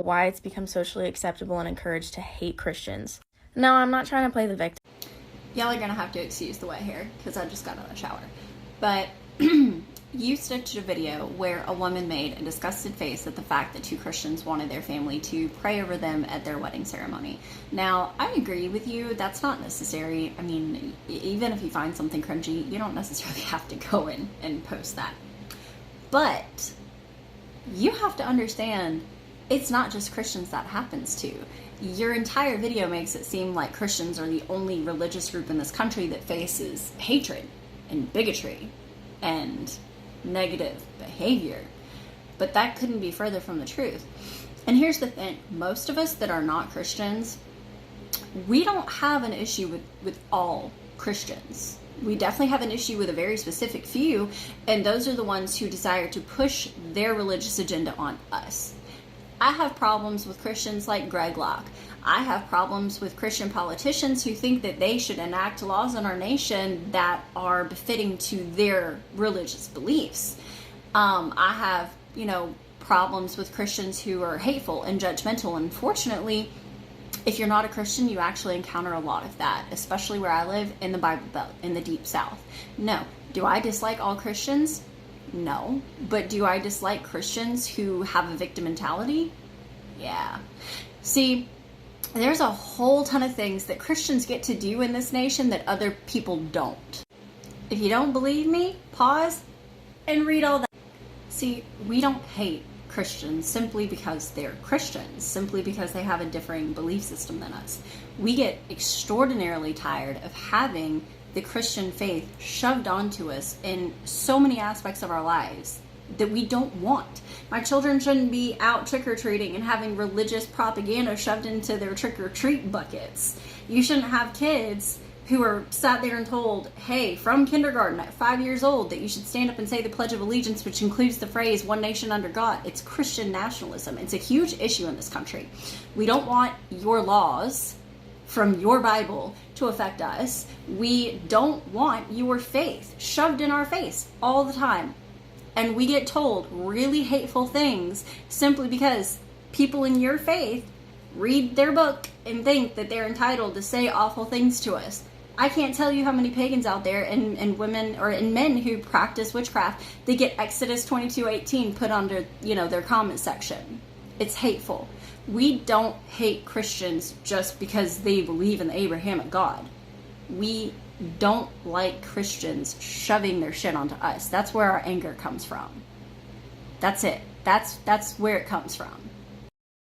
why it's become socially acceptable and encouraged to hate Christians. No, I'm not trying to play the victim. Y'all are gonna have to excuse the wet hair because I just got out of the shower. But you stitched a video where a woman made a disgusted face at the fact that two Christians wanted their family to pray over them at their wedding ceremony. Now, I agree with you. That's not necessary. I mean, even if you find something cringy, you don't necessarily have to go in and post that. But you have to understand, it's not just Christians that happens to. Your entire video makes it seem like Christians are the only religious group in this country that faces hatred and bigotry and negative behavior. But that couldn't be further from the truth. And here's the thing, most of us that are not Christians, we don't have an issue with all Christians. We definitely have an issue with a very specific few, and those are the ones who desire to push their religious agenda on us. I have problems with Christians like Greg Locke. I have problems with Christian politicians who think that they should enact laws in our nation that are befitting to their religious beliefs. I have, problems with Christians who are hateful and judgmental. Unfortunately, if you're not a Christian, you actually encounter a lot of that, especially where I live in the Bible Belt, in the Deep South. No. Do I dislike all Christians? No. But do I dislike Christians who have a victim mentality? Yeah. See, there's a whole ton of things that Christians get to do in this nation that other people don't. If you don't believe me, pause and read all that. See, we don't hate Christians simply because they're Christians, simply because they have a differing belief system than us. We get extraordinarily tired of having the Christian faith shoved onto us in so many aspects of our lives that we don't want. My children shouldn't be out trick-or-treating and having religious propaganda shoved into their trick-or-treat buckets. You shouldn't have kids who are sat there and told, hey, from kindergarten at 5 years old, that you should stand up and say the Pledge of Allegiance, which includes the phrase, one nation under God. It's Christian nationalism. It's a huge issue in this country. We don't want your laws from your Bible to affect us. We don't want your faith shoved in our face all the time. And we get told really hateful things simply because people in your faith read their book and think that they're entitled to say awful things to us. I can't tell you how many pagans out there and women or and men who practice witchcraft, they get Exodus 22:18 put under, their comment section. It's hateful. We don't hate Christians just because they believe in the Abrahamic God. We don't like Christians shoving their shit onto us. That's where our anger comes from. That's it. That's where it comes from.